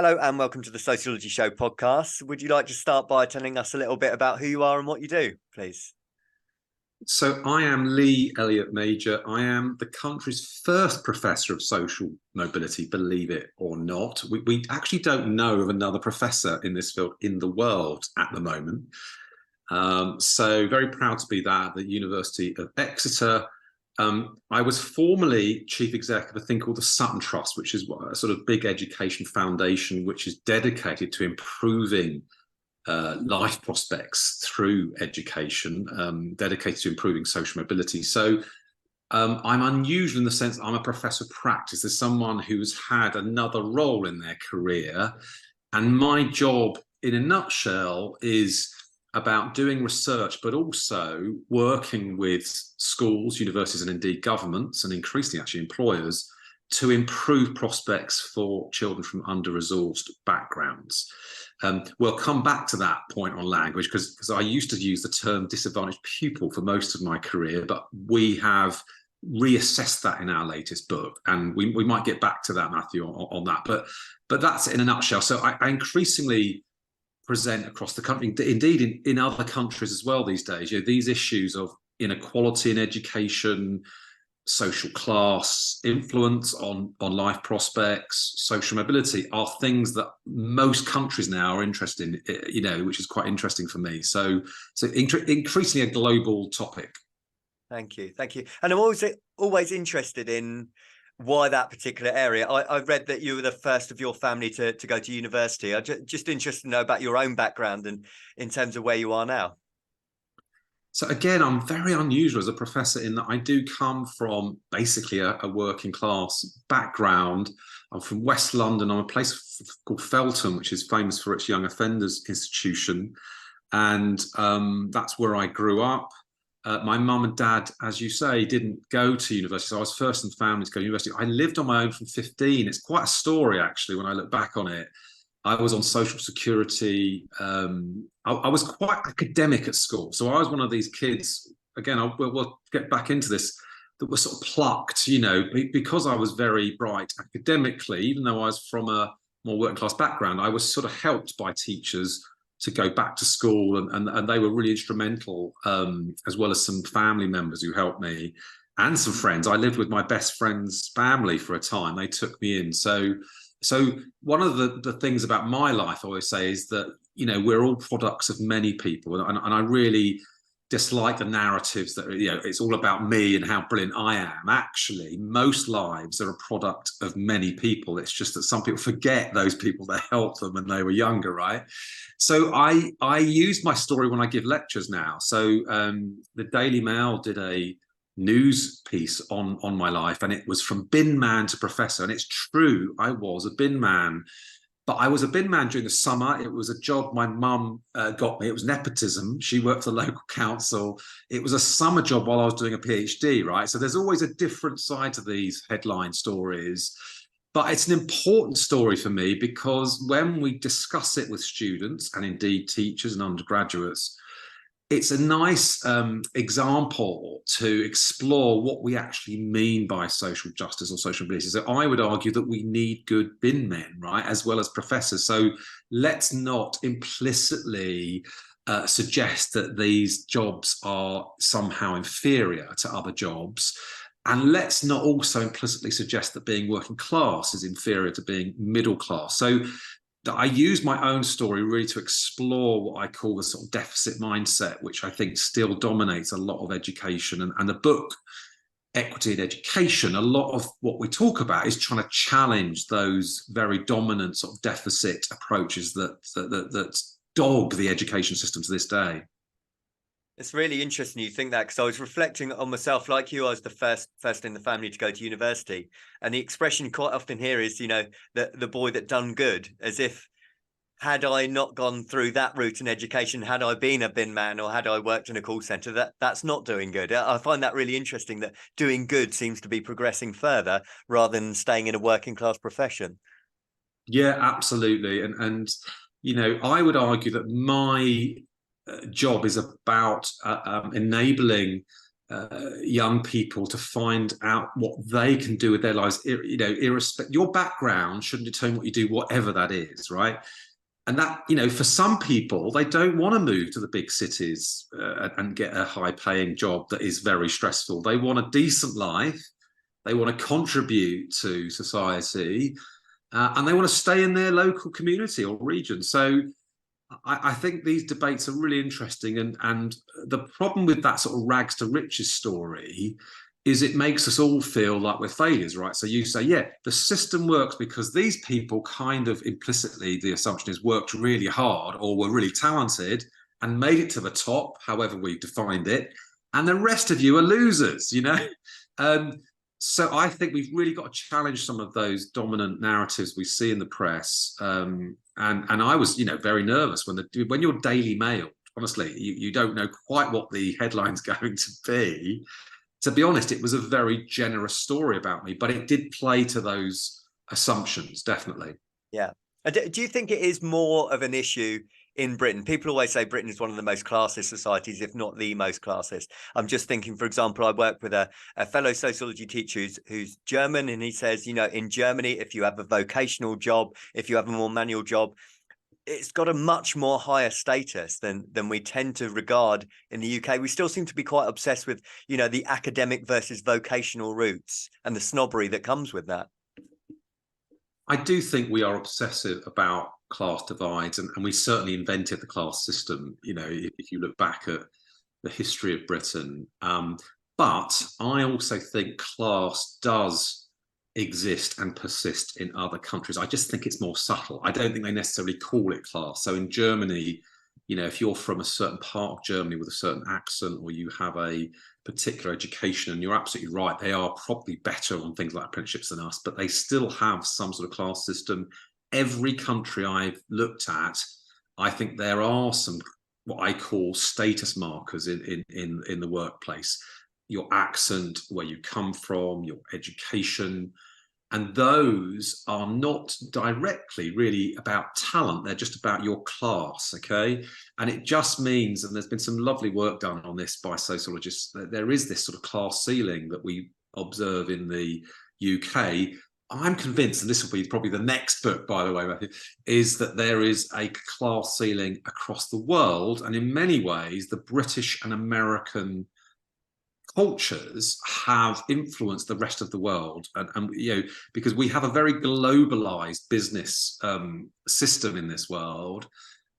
Hello and welcome to the Sociology Show podcast. Would you like to start by telling us a little bit about who you are and what you do, please? So I am Lee Elliot Major. I am the country's first professor of social mobility, believe it or not. We actually don't know of another professor in this field in the world at the moment. So very proud to be that at the University of Exeter. I was formerly chief exec of a thing called the Sutton Trust, which is a sort of big education foundation, which is dedicated to improving life prospects through education, dedicated to improving social mobility. So I'm unusual in the sense that I'm a professor of practice. There's someone who's had another role in their career. And my job, in a nutshell, is about doing research, but also working with schools, universities, and indeed governments, and increasingly actually employers, to improve prospects for children from under-resourced backgrounds. We'll come back to that point on language because I used to use the term disadvantaged pupil for most of my career, but we have reassessed that in our latest book, and we might get back to that, Matthew, on that. But that's it in a nutshell. So I increasingly present across the country, indeed in other countries as well these days. These issues of inequality in education, social class, influence on life prospects, social mobility are things that most countries now are interested in, which is quite interesting for me. So increasingly a global topic. Thank you. And I'm always interested in why that particular area. I read that you were the first of your family to go to university. I'm just interested to know about your own background and in terms of where you are now. So again, I'm very unusual as a professor in that I do come from basically a working class background. I'm from West London. I'm a place called Feltham, which is famous for its young offenders institution. And that's where I grew up. My mum and dad, as you say, didn't go to university. So I was first in the family to go to university. I lived on my own from 15. It's quite a story, actually, when I look back on it. I was on social security. I was quite academic at school. So I was one of these kids, again, we'll get back into this, that was sort of plucked, because I was very bright academically, even though I was from a more working class background, I was sort of helped by teachers to go back to school, and they were really instrumental, as well as some family members who helped me and some friends. I lived with my best friend's family for a time. They took me in. So one of the things about my life, I always say, is that, we're all products of many people. And I really dislike the narratives that, it's all about me and how brilliant I am. Actually, most lives are a product of many people. It's just that some people forget those people that helped them when they were younger, right? So I use my story when I give lectures now. So the Daily Mail did a news piece on my life, and it was from bin man to professor. And it's true, I was a bin man, but I was a bin man during the summer. It was a job my mum got me. It was nepotism. She worked for the local council. It was a summer job while I was doing a PhD, right? So there's always a different side to these headline stories. But it's an important story for me because when we discuss it with students and indeed teachers and undergraduates, it's a nice example to explore what we actually mean by social justice or social mobility. So I would argue that we need good bin men, right, as well as professors. So let's not implicitly suggest that these jobs are somehow inferior to other jobs. And let's not also implicitly suggest that being working class is inferior to being middle class. So I use my own story really to explore what I call the sort of deficit mindset, which I think still dominates a lot of education. And the book, Equity in Education, a lot of what we talk about is trying to challenge those very dominant sort of deficit approaches that dog the education system to this day. It's really interesting you think that, because I was reflecting on myself. Like you, I was the first in the family to go to university, and the expression you quite often hear is, the boy that done good, as if had I not gone through that route in education, had I been a bin man or had I worked in a call centre, that's not doing good. I find that really interesting, that doing good seems to be progressing further rather than staying in a working class profession. Yeah, absolutely. And I would argue that my job is about enabling young people to find out what they can do with their lives. Irrespective, your background shouldn't determine what you do, whatever that is, right? And that, for some people, they don't want to move to the big cities and get a high-paying job that is very stressful. They want a decent life. They want to contribute to society, and they want to stay in their local community or region. So I think these debates are really interesting. And the problem with that sort of rags to riches story is it makes us all feel like we're failures, right? So you say, yeah, the system works because these people kind of implicitly, the assumption is, worked really hard or were really talented and made it to the top, however we defined it. And the rest of you are losers, So I think we've really got to challenge some of those dominant narratives we see in the press. And I was, very nervous when you're Daily Mail. Honestly, you don't know quite what the headline's going to be. To be honest, it was a very generous story about me, but it did play to those assumptions, definitely. Yeah. Do you think it is more of an issue in Britain? People always say Britain is one of the most classist societies, if not the most classist. I'm just thinking, for example, I work with a fellow sociology teacher who's German, and he says, in Germany, if you have a vocational job, if you have a more manual job, it's got a much more higher status than we tend to regard in the UK. We still seem to be quite obsessed with, the academic versus vocational routes and the snobbery that comes with that. I do think we are obsessive about class divides, and we certainly invented the class system, if you look back at the history of Britain. But I also think class does exist and persist in other countries. I just think it's more subtle. I don't think they necessarily call it class. So in Germany, if you're from a certain part of Germany with a certain accent, or you have a particular education, and you're absolutely right, they are probably better on things like apprenticeships than us, but they still have some sort of class system. Every country I've looked at, I think there are some what I call status markers in the workplace. Your accent, where you come from, your education, and those are not directly really about talent. They're just about your class, okay? And it just means, and there's been some lovely work done on this by sociologists, that there is this sort of class ceiling that we observe in the UK. I'm convinced, and this will be probably the next book, by the way, Matthew, is that there is a class ceiling across the world. And in many ways, the British and American cultures have influenced the rest of the world, and because we have a very globalized business system in this world,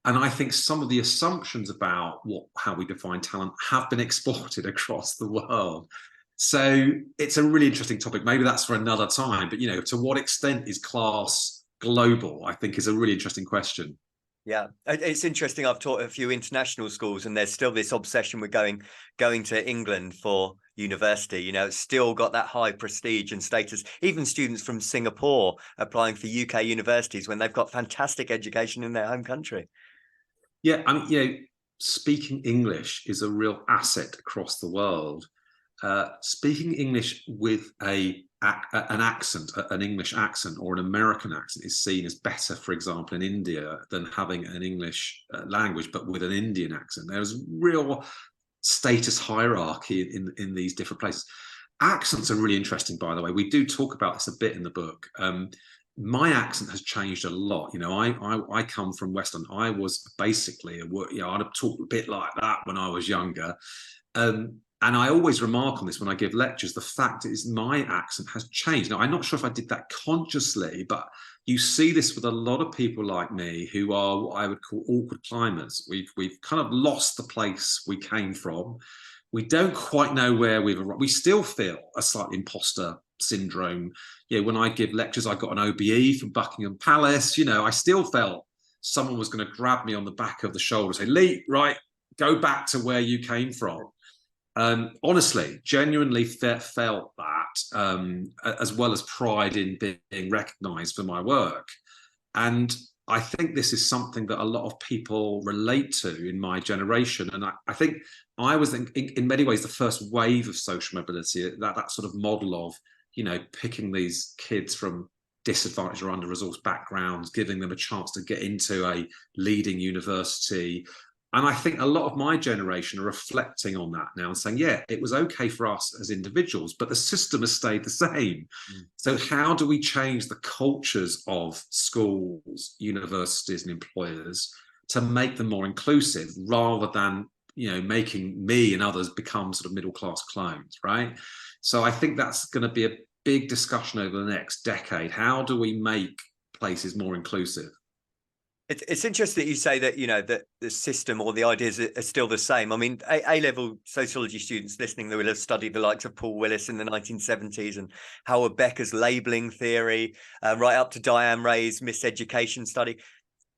and I think some of the assumptions about how we define talent have been exported across the world. So it's a really interesting topic. Maybe that's for another time, but to what extent is class global, I think, is a really interesting question. Yeah, it's interesting. I've taught a few international schools, and there's still this obsession with going to England for university. It's still got that high prestige and status. Even students from Singapore applying for UK universities when they've got fantastic education in their home country. Yeah, I mean, speaking English is a real asset across the world. Speaking English with an accent, an English accent or an American accent, is seen as better, for example, in India than having an English language but with an Indian accent. There's real status hierarchy in these different places. Accents are really interesting, by the way. We do talk about this a bit in the book. My accent has changed a lot. I come from West London. I was basically I'd have talked a bit like that when I was younger. And I always remark on this when I give lectures, the fact is my accent has changed. Now, I'm not sure if I did that consciously, but you see this with a lot of people like me who are what I would call awkward climbers. We've kind of lost the place we came from. We don't quite know where we've arrived. We still feel a slight imposter syndrome. When I give lectures, I got an OBE from Buckingham Palace. I still felt someone was going to grab me on the back of the shoulder and say, Lee, right, go back to where you came from. Honestly, genuinely felt that, as well as pride in being recognised for my work. And I think this is something that a lot of people relate to in my generation. And I think I was, in many ways, the first wave of social mobility, that sort of model of, picking these kids from disadvantaged or under-resourced backgrounds, giving them a chance to get into a leading university, And I think a lot of my generation are reflecting on that now and saying, yeah, it was okay for us as individuals, but the system has stayed the same. Mm. So how do we change the cultures of schools, universities, and employers to make them more inclusive, rather than, you know, making me and others become sort of middle class clones, right? So I think that's going to be a big discussion over the next decade. How do we make places more inclusive? It's interesting that you say that, you know, that the system or the ideas are still the same. I mean, A-level sociology students listening, they will have studied the likes of Paul Willis in the 1970s and Howard Becker's labeling theory, right up to Diane Ray's miseducation study.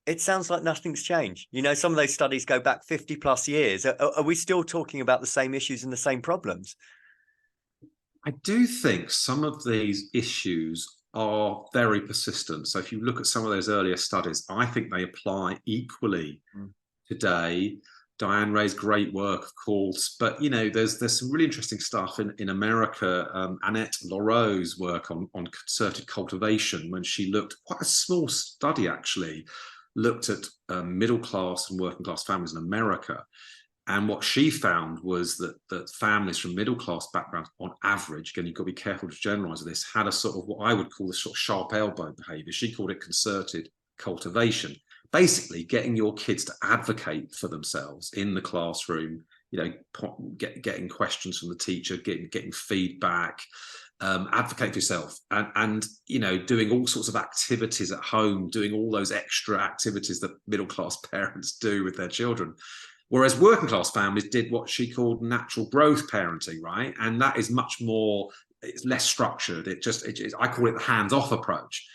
It sounds like nothing's changed. You know, some of those studies go back 50 plus years. Are we still talking about the same issues and the same problems? I do think some of these issues are very persistent. So if you look at some of those earlier studies, I think they apply equally today. Diane Ray's great work, of course, but you know, there's some really interesting stuff in America. Annette Laurot's work on concerted cultivation, when she looked, quite a small study actually, looked at middle class and working class families in America. And what she found was that families from middle class backgrounds, on average, again, you've got to be careful to generalize this, had a sort of what I would call the sort of sharp elbow behavior. She called it concerted cultivation. Basically, getting your kids to advocate for themselves in the classroom, you know, getting questions from the teacher, getting feedback, advocate for yourself, and you know, doing all sorts of activities at home, doing all those extra activities that middle class parents do with their children. Whereas working class families did what she called natural growth parenting, right? And that is much more, it's less structured. I call it the hands-off approach.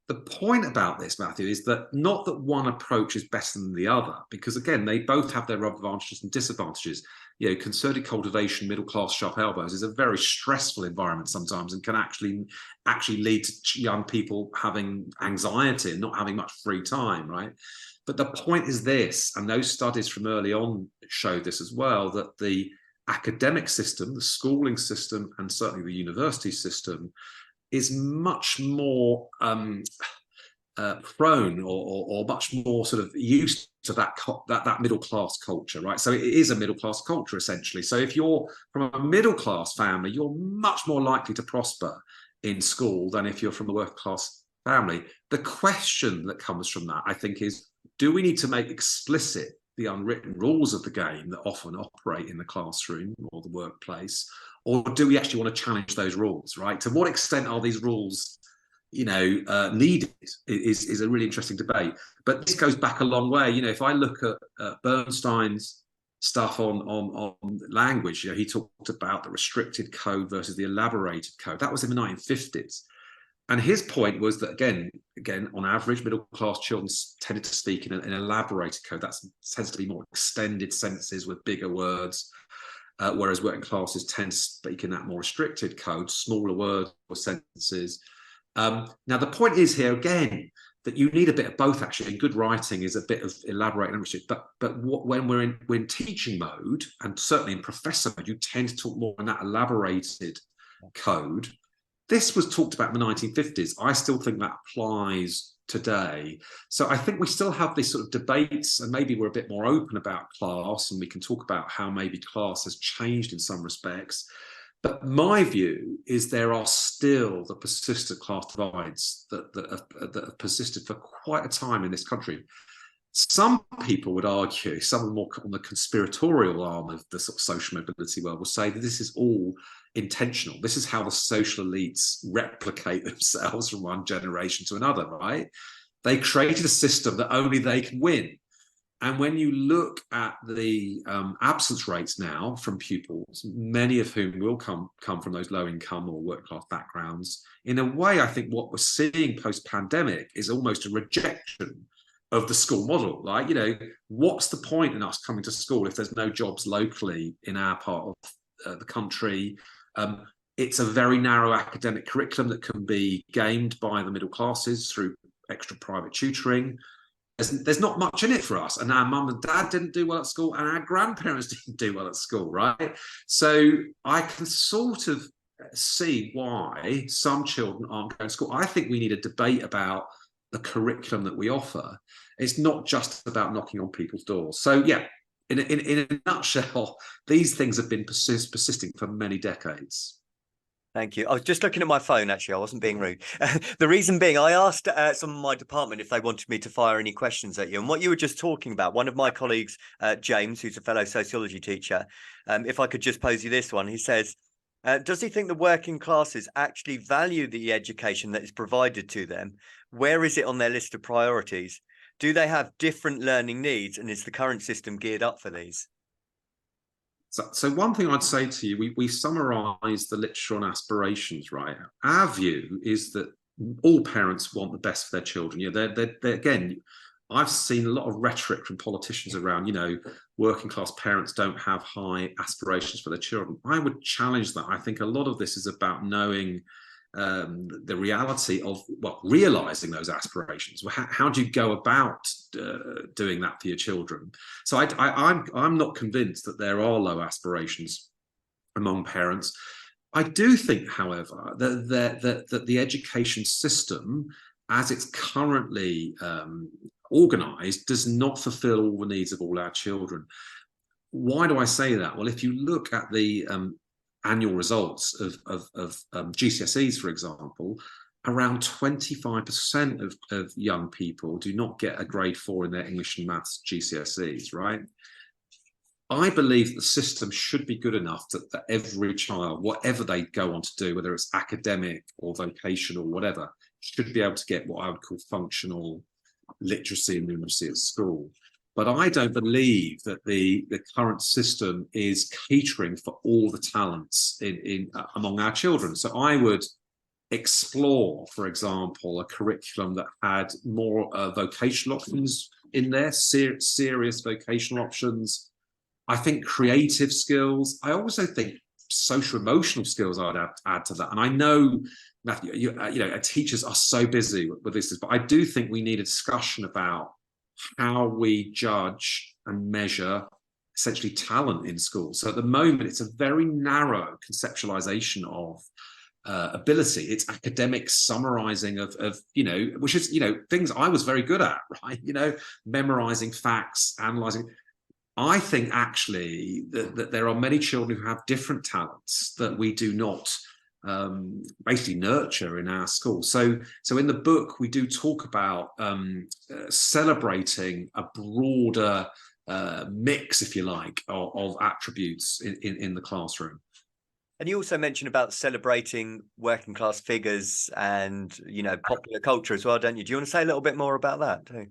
The point about this, Matthew, is that not that one approach is better than the other, because again, they both have their advantages and disadvantages. You know, concerted cultivation, middle class sharp elbows is a very stressful environment sometimes, and can actually lead to young people having anxiety and not having much free time, right? But the point is this, and those studies from early on showed this as well, that the academic system, the schooling system, and certainly the university system is much more prone or much more sort of used to that middle class culture, right? So it is a middle class culture essentially. So if you're from a middle class family, you're much more likely to prosper in school than if you're from a working class family. The question that comes from that, I think, is, do we need to make explicit the unwritten rules of the game that often operate in the classroom or the workplace, or do we actually want to challenge those rules, right? To what extent are these rules, you know, needed is a really interesting debate. But this goes back a long way. You know, if I look at Bernstein's stuff on language, you know, he talked about the restricted code versus the elaborated code. That was in the 1950s. And his point was that, again, on average, middle-class children tended to speak in an elaborated code. That tends to be more extended sentences with bigger words, whereas working classes tend to speak in that more restricted code, smaller words or sentences. Now, the point is here, again, that you need a bit of both, actually. And good writing is a bit of elaborate and restricted. But when we're in teaching mode, and certainly in professor mode, you tend to talk more in that elaborated code. This was talked about in the 1950s. I still think that applies today. So I think we still have these sort of debates, and maybe we're a bit more open about class, and we can talk about how maybe class has changed in some respects. But my view is there are still the persistent class divides that have persisted for quite a time in this country. Some people would argue, some more on the conspiratorial arm of the sort of social mobility world will say that this is all intentional. This is how the social elites replicate themselves from one generation to another, right? They created a system that only they can win. And when you look at the absence rates now from pupils, many of whom will come from those low income or working class backgrounds, in a way, I think what we're seeing post-pandemic is almost a rejection of the school model. Like, you know, what's the point in us coming to school if there's no jobs locally in our part of the country? It's a very narrow academic curriculum that can be gamed by the middle classes through extra private tutoring. There's not much in it for us, and our mum and dad didn't do well at school, and our grandparents didn't do well at school, right? So I can sort of see why some children aren't going to school. I think we need a debate about the curriculum that we offer. It's not just about knocking on people's doors. So yeah, in a nutshell, these things have been persisting for many decades. Thank you. I was just looking at my phone, actually. I wasn't being rude. The reason being, I asked some of my department if they wanted me to fire any questions at you. And what you were just talking about, one of my colleagues, James, who's a fellow sociology teacher, if I could just pose you this one, he says, does he think the working classes actually value the education that is provided to them? Where is it on their list of priorities? Do they have different learning needs? And is the current system geared up for these? So one thing I'd say to you, we summarize the literature on aspirations, right? Our view is that all parents want the best for their children. You know, they're again, I've seen a lot of rhetoric from politicians around, you know, working class parents don't have high aspirations for their children. I would challenge that. I think a lot of this is about knowing the reality of, well, realizing those aspirations. How do you go about doing that for your children? So I'm not convinced that there are low aspirations among parents. I do think, however, that the education system, as it's currently organized, does not fulfill all the needs of all our children. Why do I say that? Well, if you look at the annual results of GCSEs, for example, around 25% of young people do not get a grade 4 in their English and maths GCSEs, right? I believe the system should be good enough that every child, whatever they go on to do, whether it's academic or vocational, whatever, should be able to get what I would call functional literacy and numeracy at school. But I don't believe that the current system is catering for all the talents among our children. So I would explore, for example, a curriculum that had more vocational options in there, serious vocational options. I think creative skills. I also think social emotional skills I'd add to that. And I know, Matthew, you know, teachers are so busy with this, but I do think we need a discussion about how we judge and measure essentially talent in schools. So at the moment, it's a very narrow conceptualization of ability. It's academic summarizing of you know, which is, you know, things I was very good at, right? You know, memorizing facts, analyzing. I think actually that there are many children who have different talents that we do not basically nurture in our school. So in the book, we do talk about celebrating a broader mix, if you like, of attributes in the classroom. And you also mentioned about celebrating working class figures and, you know, popular culture as well, don't you? Do you want to say a little bit more about that too?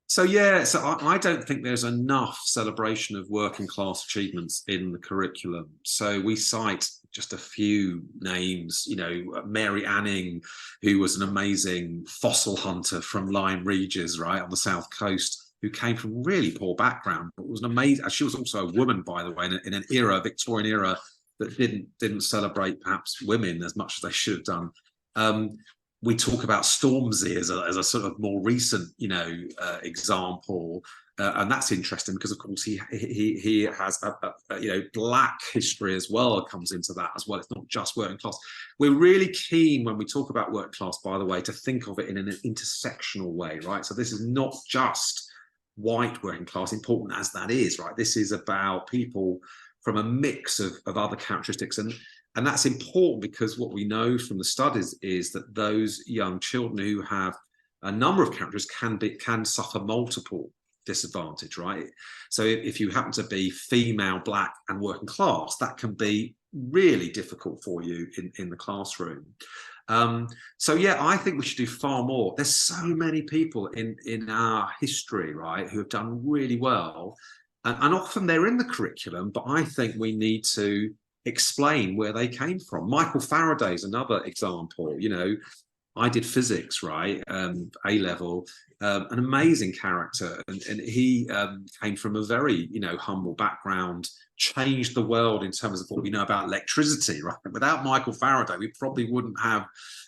So yeah, so I don't think there's enough celebration of working class achievements in the curriculum. So we cite just a few names, you know, Mary Anning, who was an amazing fossil hunter from Lyme Regis, right, on the south coast, who came from really poor background, but was an amazing. She was also a woman, by the way, in an era, Victorian era, that didn't celebrate perhaps women as much as they should have done. We talk about Stormzy as a sort of more recent, you know, example, and that's interesting because, of course, he has a you know, black history as well comes into that as well. It's not just working class. We're really keen when we talk about working class, by the way, to think of it in an intersectional way, right? So this is not just white working class, important as that is, right? This is about people from a mix of other characteristics, and that's important because what we know from the studies is that those young children who have a number of characters can suffer multiple disadvantage, right? So if you happen to be female, black, and working class, that can be really difficult for you in the classroom. So yeah, I think we should do far more. There's so many people in our history, right, who have done really well, and often they're in the curriculum, but I think we need to explain where they came from. Michael Faraday is another example. You know, I did physics, right, A level, an amazing character, and he came from a very, you know, humble background, changed the world in terms of what we know about electricity, right? Without Michael Faraday, we probably wouldn't have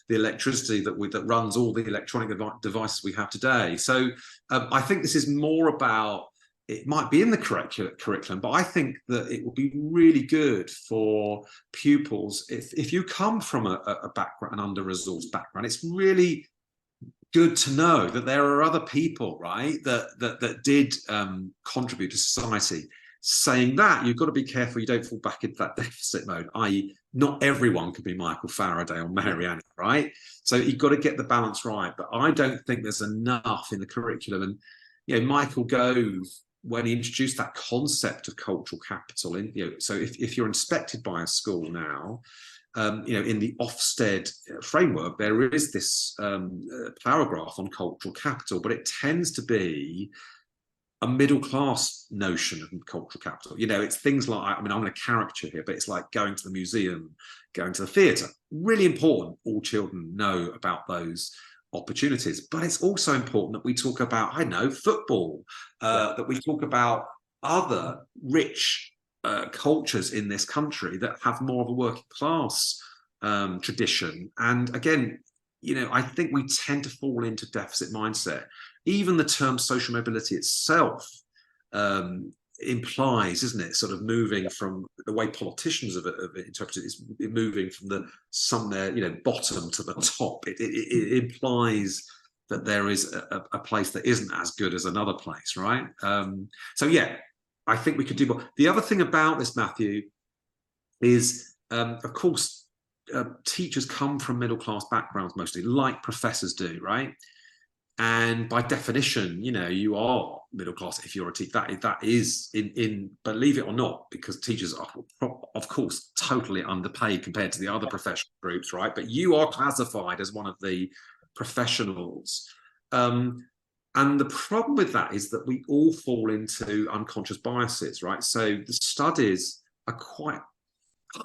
the electricity that runs all the electronic devices we have today. So I think this is more about, it might be in the curriculum, but I think that it would be really good for pupils if you come from a background, an under-resourced background. It's really good to know that there are other people, right, that did contribute to society. Saying that, you've got to be careful you don't fall back into that deficit mode, i.e., not everyone could be Michael Faraday or Marianne, right? So you've got to get the balance right. But I don't think there's enough in the curriculum. And Michael Gove, when he introduced that concept of cultural capital, so if you're inspected by a school now, in the Ofsted framework, there is this paragraph on cultural capital, but it tends to be a middle class notion of cultural capital. It's things like, I'm going to caricature here, but it's like going to the museum, going to the theatre. Really important all children know about those opportunities. But it's also important that we talk about, football, that we talk about other rich cultures in this country that have more of a working class tradition. And again, I think we tend to fall into deficit mindset. Even the term social mobility itself implies, isn't it, sort of moving from the way politicians have interpreted it, is moving from the somewhere, bottom to the top. It implies that there is a place that isn't as good as another place, right? So yeah, I think we could do more. The other thing about this, Matthew, is of course teachers come from middle class backgrounds mostly, like professors do, right? And by definition, you are middle class if you're a teacher. That is in believe it or not, because teachers are, of course, totally underpaid compared to the other professional groups, right? But you are classified as one of the professionals. And the problem with that is that we all fall into unconscious biases, right? So the studies are quite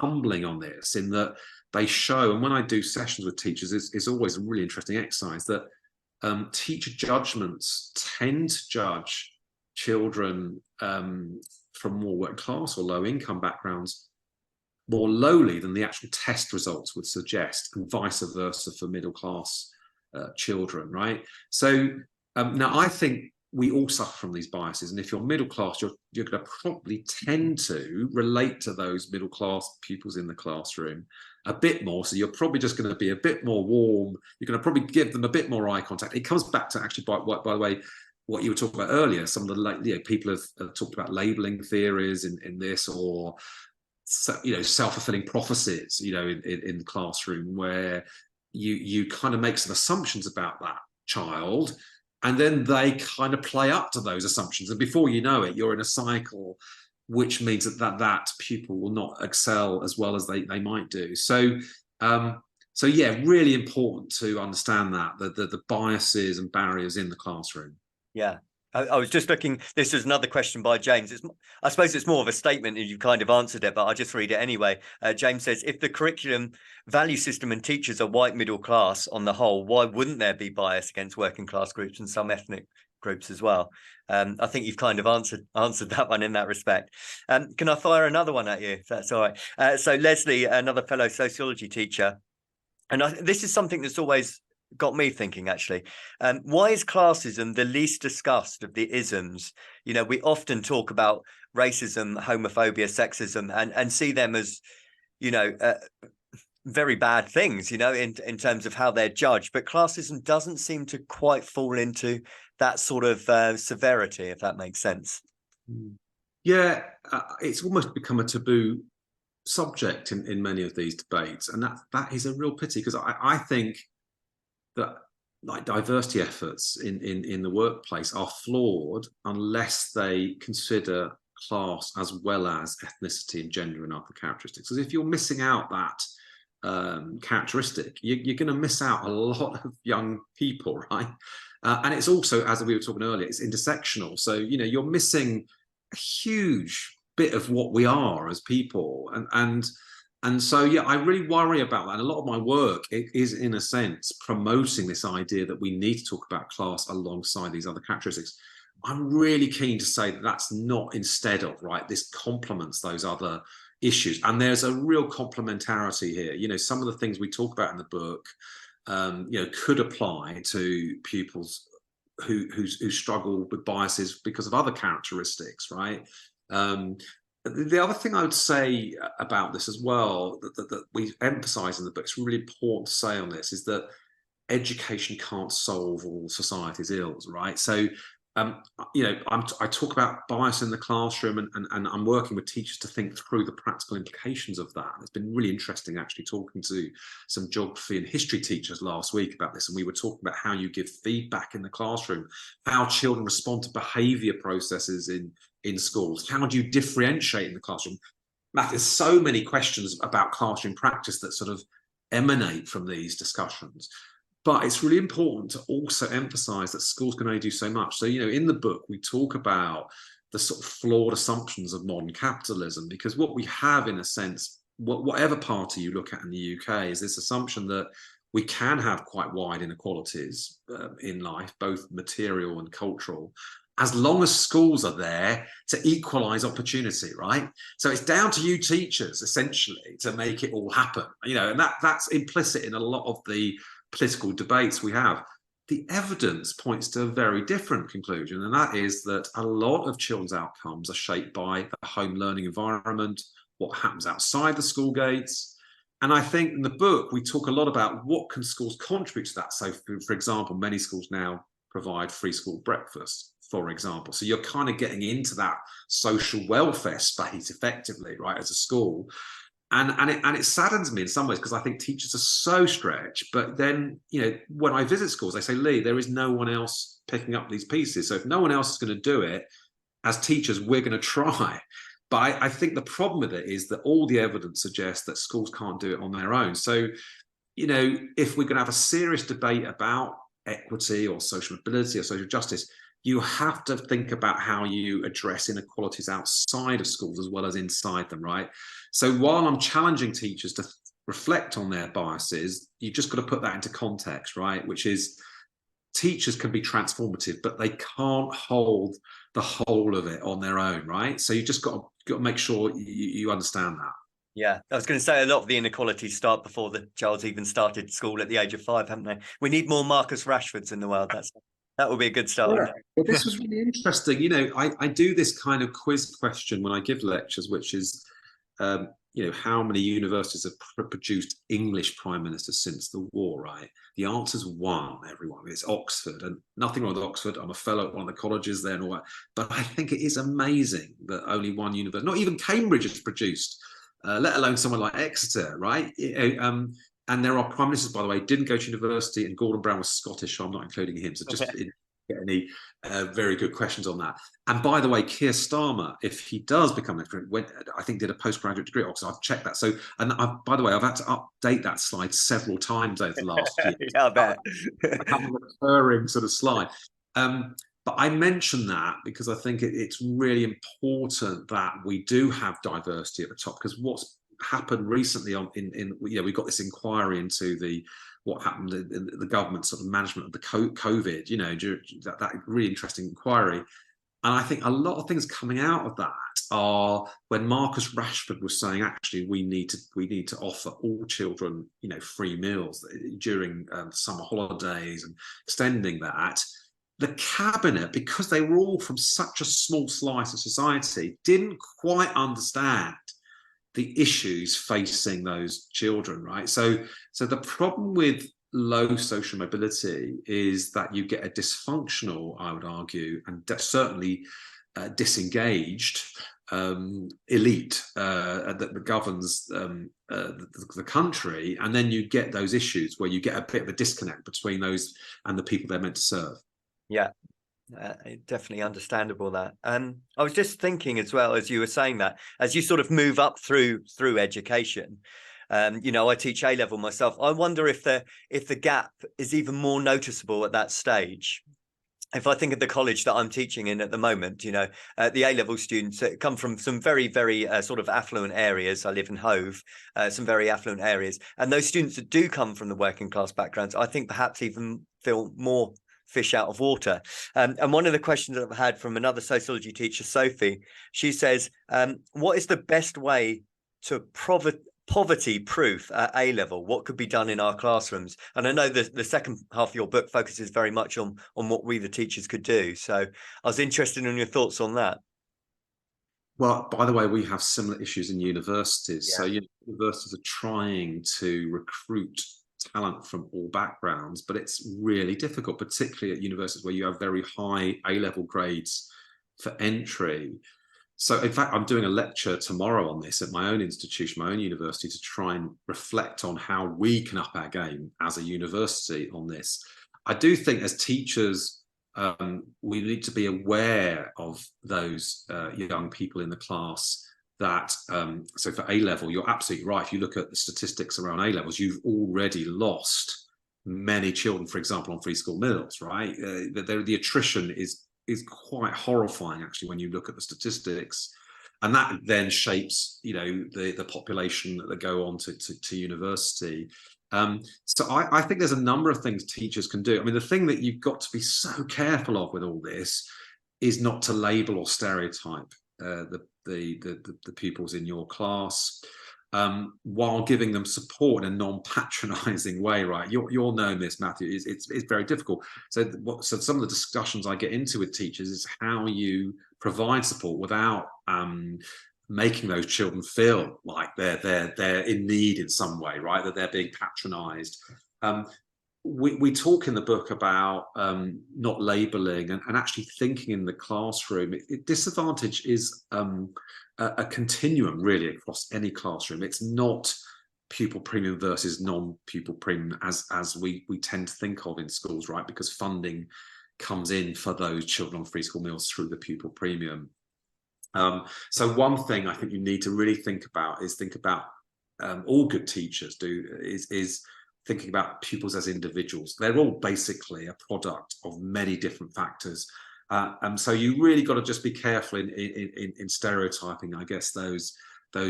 humbling on this, in that they show, and when I do sessions with teachers, it's always a really interesting exercise, that teacher judgments tend to judge children from more working class or low income backgrounds more lowly than the actual test results would suggest, and vice versa for middle class children, right? So now I think we all suffer from these biases, and if you're middle class, you're going to probably tend to relate to those middle class pupils in the classroom a bit more. So you're probably just going to be a bit more warm. You're going to probably give them a bit more eye contact. It comes back to actually, by the way, what you were talking about earlier. Some of the people have talked about labeling theories in this, or self-fulfilling prophecies, in the classroom, where you kind of make some assumptions about that child, and then they kind of play up to those assumptions, and before you know it, you're in a cycle, which means that pupil will not excel as well as they might do. So yeah, really important to understand that the biases and barriers in the classroom. Yeah. I was just looking, this is another question by James. I suppose it's more of a statement, and you've kind of answered it, but I'll just read it anyway. James says, if the curriculum, value system and teachers are white middle class on the whole, why wouldn't there be bias against working class groups and some ethnic groups as well? I think you've kind of answered that one in that respect. Can I fire another one at you, if that's all right? So Leslie, another fellow sociology teacher, and this is something that's always got me thinking, actually. Why is classism the least discussed of the isms? We often talk about racism, homophobia, sexism, and see them as, very bad things, in terms of how they're judged. But classism doesn't seem to quite fall into that sort of severity, if that makes sense. Yeah, it's almost become a taboo subject in many of these debates, and that is a real pity, because I think that, like, diversity efforts in the workplace are flawed unless they consider class as well as ethnicity and gender and other characteristics. Because if you're missing out that characteristic, you're going to miss out a lot of young people, right? And it's also, as we were talking earlier, it's intersectional. So you're missing a huge bit of what we are as people, and so, yeah, I really worry about that. And a lot of my work is, in a sense, promoting this idea that we need to talk about class alongside these other characteristics. I'm really keen to say that that's not instead of, right? This complements those other issues. And there's a real complementarity here. Some of the things we talk about in the book, could apply to pupils who struggle with biases because of other characteristics, right? The other thing I would say about this as well, that we emphasize in the book, it's really important to say on this, is that education can't solve all society's ills, right? So, I talk about bias in the classroom, and I'm working with teachers to think through the practical implications of that. It's been really interesting actually talking to some geography and history teachers last week about this, and we were talking about how you give feedback in the classroom, how children respond to behaviour processes in schools, how do you differentiate in the classroom. Matt, there's so many questions about classroom practice that sort of emanate from these discussions. But it's really important to also emphasize that schools can only do so much. So, in the book, we talk about the sort of flawed assumptions of modern capitalism, because what we have, in a sense, whatever party you look at in the UK, is this assumption that we can have quite wide inequalities in life, both material and cultural, as long as schools are there to equalize opportunity, right? So it's down to you teachers, essentially, to make it all happen, and that's implicit in a lot of the political debates we have. The evidence points to a very different conclusion, and that is that a lot of children's outcomes are shaped by the home learning environment, what happens outside the school gates. And I think in the book, we talk a lot about what can schools contribute to that. So, for example, many schools now provide free school breakfast, for example. So you're kind of getting into that social welfare space effectively, right, as a school. And it saddens me in some ways, because I think teachers are so stretched. But then, when I visit schools, they say, Lee, there is no one else picking up these pieces. So if no one else is going to do it, as teachers, we're going to try. But I think the problem with it is that all the evidence suggests that schools can't do it on their own. So, if we're going to have a serious debate about equity or social mobility or social justice, you have to think about how you address inequalities outside of schools as well as inside them, right? So while I'm challenging teachers to reflect on their biases, you just got to put that into context, right? Which is, teachers can be transformative, but they can't hold the whole of it on their own, right? So you just got to make sure you understand that. Yeah, I was going to say, a lot of the inequalities start before the child's even started school at the age of 5, haven't they? We need more Marcus Rashfords in the world. That would be a good start. Yeah. Well, this was really interesting. I do this kind of quiz question when I give lectures, which is, how many universities have produced English prime ministers since the war, right? The answer's one, everyone. It's Oxford, and nothing wrong with Oxford. I'm a fellow at one of the colleges there and all that. But I think it is amazing that only one university, not even Cambridge, has produced, let alone someone like Exeter, right? And there are prime ministers, by the way, didn't go to university, and Gordon Brown was Scottish, so I'm not including him. So just get any very good questions on that. And by the way, Keir Starmer, if he does become lecturer, I think did a postgraduate degree at Oxford. I've checked that. So, and by the way, I've had to update that slide several times over the last year. Yeah, I bet. I have a recurring sort of slide. But I mention that because I think it's really important that we do have diversity at the top, because what's happened recently we've got this inquiry into what happened in the government sort of management of the COVID, that really interesting inquiry. And I think a lot of things coming out of that are when Marcus Rashford was saying, actually, we need to offer all children, free meals during summer holidays, and extending that. The cabinet, because they were all from such a small slice of society, didn't quite understand the issues facing those children, right? So the problem with low social mobility is that you get a dysfunctional, I would argue, and certainly disengaged elite that governs the country, and then you get those issues where you get a bit of a disconnect between those and the people they're meant to serve. Yeah. Definitely understandable that. I was just thinking as well, as you were saying that, as you sort of move up through education, I teach A-level myself. I wonder if the gap is even more noticeable at that stage. If I think of the college that I'm teaching in at the moment, the A-level students come from some very, very sort of affluent areas. I live in Hove, some very affluent areas. And those students that do come from the working class backgrounds, I think perhaps even feel more fish out of water. And one of the questions that I've had from another sociology teacher, Sophie, she says, what is the best way to poverty proof at A-level? What could be done in our classrooms? And I know the second half of your book focuses very much on what we, the teachers, could do. So I was interested in your thoughts on that. Well, by the way, we have similar issues in universities. Yeah. So universities are trying to recruit talent from all backgrounds, but it's really difficult, particularly at universities where you have very high A-level grades for entry. So in fact, I'm doing a lecture tomorrow on this at my own institution, my own university, to try and reflect on how we can up our game as a university on this. I do think as teachers, we need to be aware of those young people in the class that, so for A-level, you're absolutely right. If you look at the statistics around A-levels, you've already lost many children, for example, on free school meals, right? The attrition is quite horrifying, actually, when you look at the statistics. And that then shapes, you know, the population that go on to university. So I think there's a number of things teachers can do. I mean, the thing that you've got to be so careful of with all this is not to label or stereotype the pupils in your class, while giving them support in a non-patronizing way, right? You're knowing this, Matthew. It's very difficult. So some of the discussions I get into with teachers is how you provide support without making those children feel like they're in need in some way, right? That they're being patronized. We talk in the book about not labeling and actually thinking in the classroom. Disadvantage is a continuum really across any classroom. It's not pupil premium versus non-pupil premium as we tend to think of in schools, right? Because funding comes in for those children on free school meals through the pupil premium. So one thing I think you need to really think about all good teachers is thinking about pupils as individuals. They're all basically a product of many different factors. And so you really got to just be careful in stereotyping, I guess, those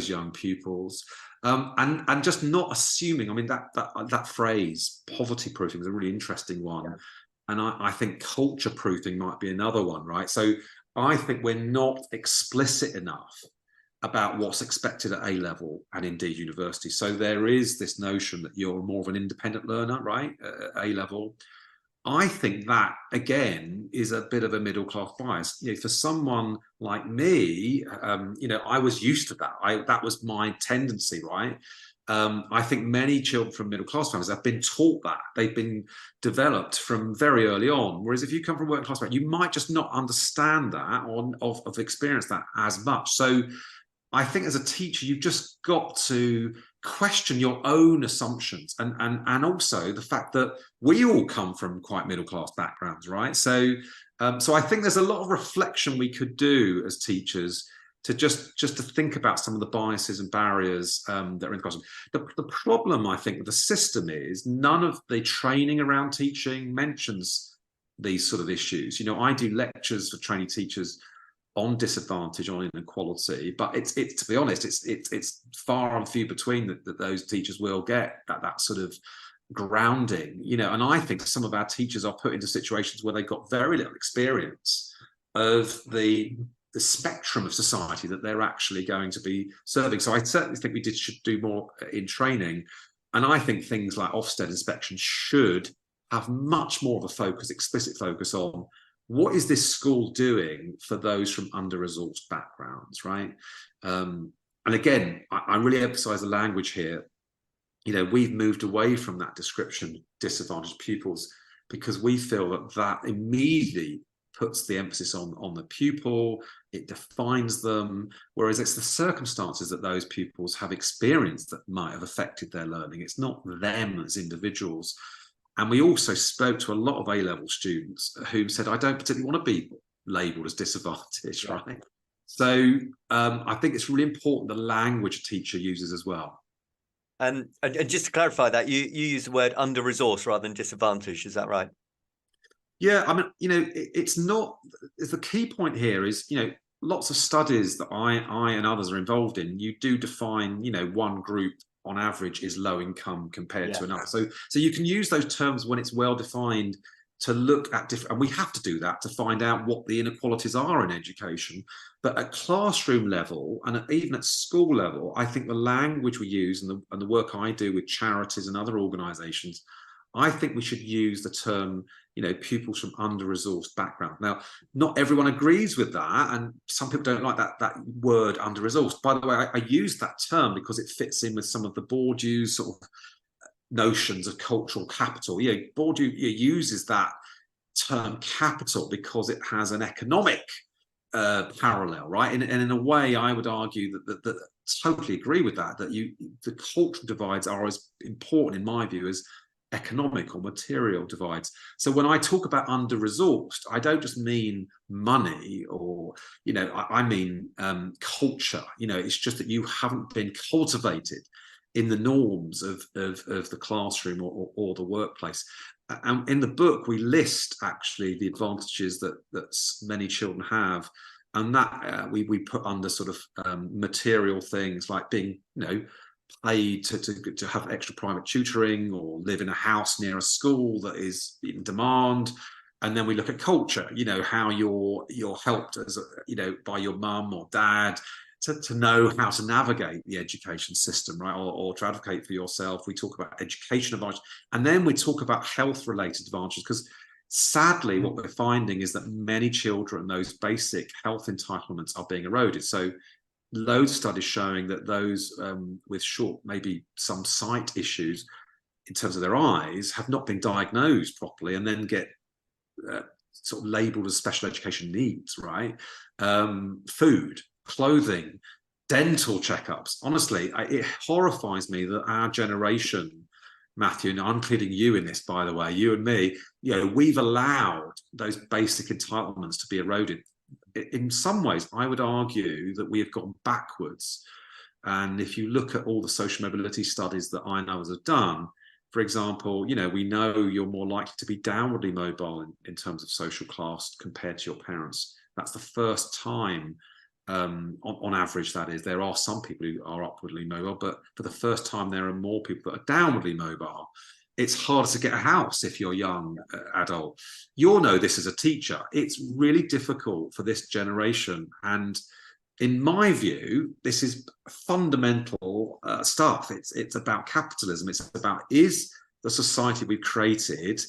young pupils, and just not assuming. I mean, that phrase poverty proofing is a really interesting one, yeah. And I think culture proofing might be another one, right? So I think we're not explicit enough about what's expected at A-level and indeed university. So there is this notion that you're more of an independent learner, right, at A-level. I think that, again, is a bit of a middle-class bias. You know, for someone like me, you know, I was used to that. That was my tendency, right? I think many children from middle-class families have been taught that. They've been developed from very early on. Whereas if you come from working-class background, you might just not understand that or of experience that as much. So I think as a teacher, you've just got to question your own assumptions and also the fact that we all come from quite middle-class backgrounds, right? So I think there's a lot of reflection we could do as teachers to just to think about some of the biases and barriers that are in the classroom. The problem, I think, with the system is none of the training around teaching mentions these sort of issues. You know, I do lectures for trainee teachers on disadvantage, on inequality, but it's to be honest, it's far and few between that those teachers will get that sort of grounding, you know. And I think some of our teachers are put into situations where they've got very little experience of the spectrum of society that they're actually going to be serving. So I certainly think we should do more in training, and I think things like Ofsted inspection should have much more of a focus, explicit focus on what is this school doing for those from under-resourced backgrounds, right? And again, I really emphasize the language here. You know, we've moved away from that description, disadvantaged pupils, because we feel that immediately puts the emphasis on the pupil, it defines them, whereas it's the circumstances that those pupils have experienced that might have affected their learning. It's not them as individuals. And we also spoke to a lot of A-level students who said, I don't particularly want to be labelled as disadvantaged, yeah. Right? So I think it's really important the language a teacher uses as well. And just to clarify that, you use the word under-resourced rather than disadvantaged, is that right? Yeah, I mean, you know, it's not, the key point here is, you know, lots of studies that I and others are involved in, you do define, you know, one group on average is low income compared to another. So you can use those terms when it's well defined to look at different, and we have to do that to find out what the inequalities are in education. But at classroom level and even at school level, I think the language we use and the work I do with charities and other organizations, I think we should use the term, you know, pupils from under-resourced background. Now, not everyone agrees with that, and some people don't like that word under-resourced. By the way, I use that term because it fits in with some of the Bourdieu's sort of notions of cultural capital. Bourdieu uses that term capital because it has an economic parallel, right? And in a way, I would argue that totally agree with that. That the cultural divides are as important, in my view, as economic or material divides. So when I talk about under-resourced, I don't just mean money, or I mean culture. It's just that you haven't been cultivated in the norms of the classroom or the workplace. And in the book, we list actually the advantages that many children have, and that we put under sort of material things like being, paid to have extra private tutoring, or live in a house near a school that is in demand. And then we look at culture, how you're helped as by your mum or dad to know how to navigate the education system, right? Or to advocate for yourself. We talk about education advantages, and then we talk about health-related advantages, because sadly, what we're finding is that many children, those basic health entitlements are being eroded. So loads of studies showing that those with maybe some sight issues in terms of their eyes, have not been diagnosed properly, and then get sort of labeled as special education needs, right? Food, clothing, dental checkups. Honestly, it horrifies me that our generation, Matthew, and I'm including you in this, by the way, you and me, we've allowed those basic entitlements to be eroded. In some ways, I would argue that we have gone backwards. And if you look at all the social mobility studies that I know have done, for example, we know you're more likely to be downwardly mobile in terms of social class compared to your parents. That's the first time, on average, that is. There are some people who are upwardly mobile, but for the first time, there are more people that are downwardly mobile. It's harder to get a house if you're young adult. You'll know this as a teacher. It's really difficult for this generation. And in my view, this is fundamental stuff. It's about capitalism. It's about, is the society we've created,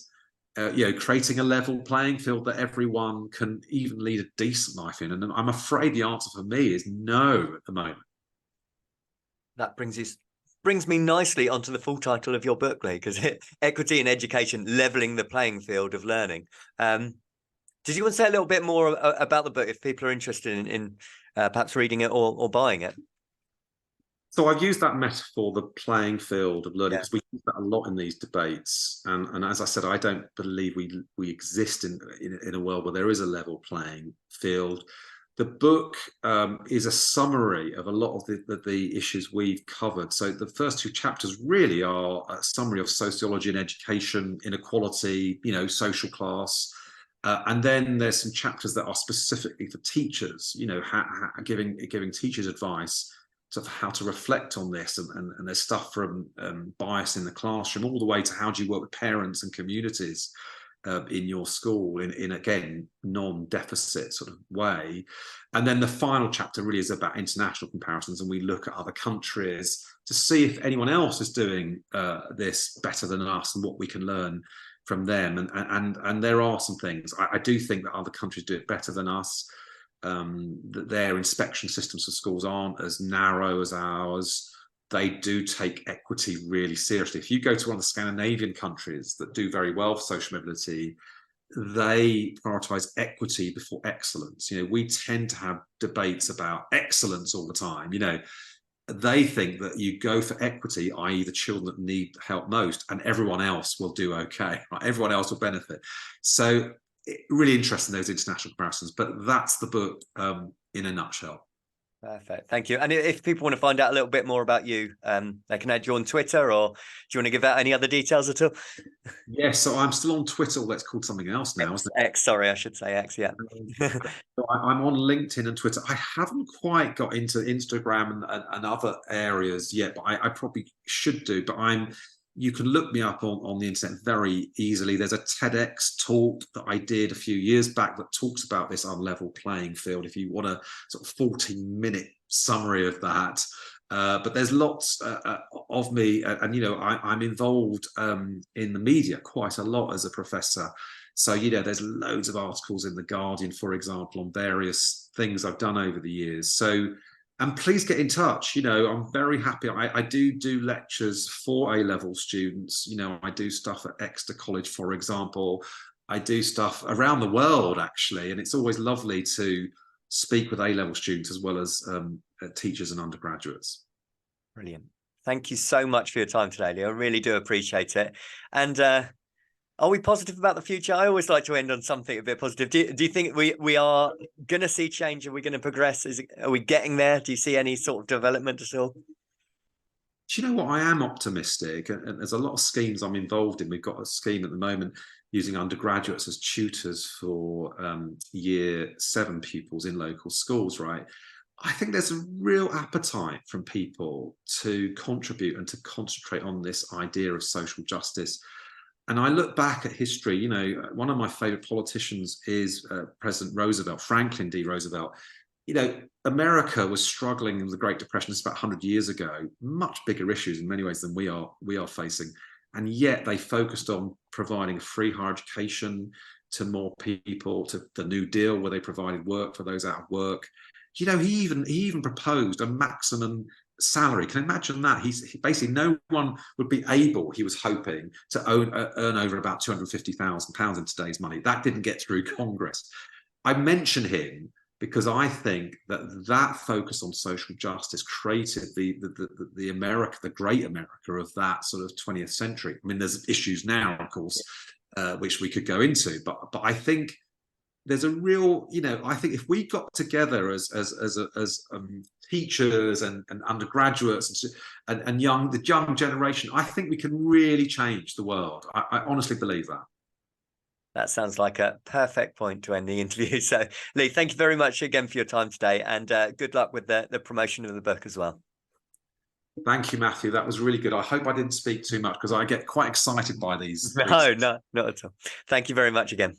creating a level playing field that everyone can even lead a decent life in? And I'm afraid the answer for me is no at the moment. That brings me nicely onto the full title of your book, Lee, because Equity in Education, Leveling the Playing Field of Learning. Did you want to say a little bit more about the book, if people are interested in perhaps reading it or buying it? So I've used that metaphor, the playing field of learning, because we use that a lot in these debates. And as I said, I don't believe we exist in a world where there is a level playing field. The book is a summary of a lot of the issues we've covered. So the first two chapters really are a summary of sociology and education, inequality, social class. And then there's some chapters that are specifically for teachers, giving teachers advice of how to reflect on this. And there's stuff from bias in the classroom all the way to how do you work with parents and communities in your school in again, non-deficit sort of way. And then the final chapter really is about international comparisons, and we look at other countries to see if anyone else is doing this better than us and what we can learn from them. And there are some things. I do think that other countries do it better than us. That their inspection systems for schools aren't as narrow as ours. They do take equity really seriously. If you go to one of the Scandinavian countries that do very well for social mobility, they prioritize equity before excellence. We tend to have debates about excellence all the time. They think that you go for equity, i.e. the children that need help most, and everyone else will do okay, right? Everyone else will benefit. So really interesting, those international comparisons, but that's the book in a nutshell. Perfect. Thank you. And if people want to find out a little bit more about you, they can add you on Twitter, or do you want to give out any other details at all? Yes, so I'm still on Twitter. Well, that's called something else now, isn't it? X, sorry, I should say X, yeah. I'm on LinkedIn and Twitter. I haven't quite got into Instagram and other areas yet, but I probably should do. But you can look me up on the internet very easily. There's a TEDx talk that I did a few years back that talks about this unlevel playing field, if you want a sort of 14-minute summary of that. But there's lots of me, and I'm involved in the media quite a lot as a professor. So there's loads of articles in The Guardian, for example, on various things I've done over the years. So And please get in touch. I'm very happy. I do lectures for A-level students. I do stuff at Exeter College, for example. I do stuff around the world, actually. And it's always lovely to speak with A-level students as well as teachers and undergraduates. Brilliant. Thank you so much for your time today, Lee. I really do appreciate it. And are we positive about the future? I always like to end on something a bit positive. Do you think we are going to see change? Are we going to progress? Are we getting there? Do you see any sort of development at all? Do you know what? I am optimistic, and there's a lot of schemes I'm involved in. We've got a scheme at the moment using undergraduates as tutors for year 7 pupils in local schools, right? I think there's a real appetite from people to contribute and to concentrate on this idea of social justice. And I look back at history, one of my favorite politicians is President Roosevelt, Franklin D. Roosevelt. America was struggling in the Great Depression. It's about 100 years ago, much bigger issues in many ways than we are facing. And yet they focused on providing free higher education to more people, to the New Deal, where they provided work for those out of work. He even proposed a maximum salary. Can you imagine that? He basically, no one would be able, he was hoping, to earn over about £250,000 in today's money. That didn't get through Congress. I mention him because I think that focus on social justice created the America, the great America of that sort of 20th century. I mean, there's issues now, of course, which we could go into, but I think there's a real, I think if we got together as teachers and undergraduates and the young generation, I think we can really change the world. I honestly believe that. That sounds like a perfect point to end the interview. So, Lee, thank you very much again for your time today, and good luck with the promotion of the book as well. Thank you, Matthew. That was really good. I hope I didn't speak too much because I get quite excited by these. No, not at all. Thank you very much again.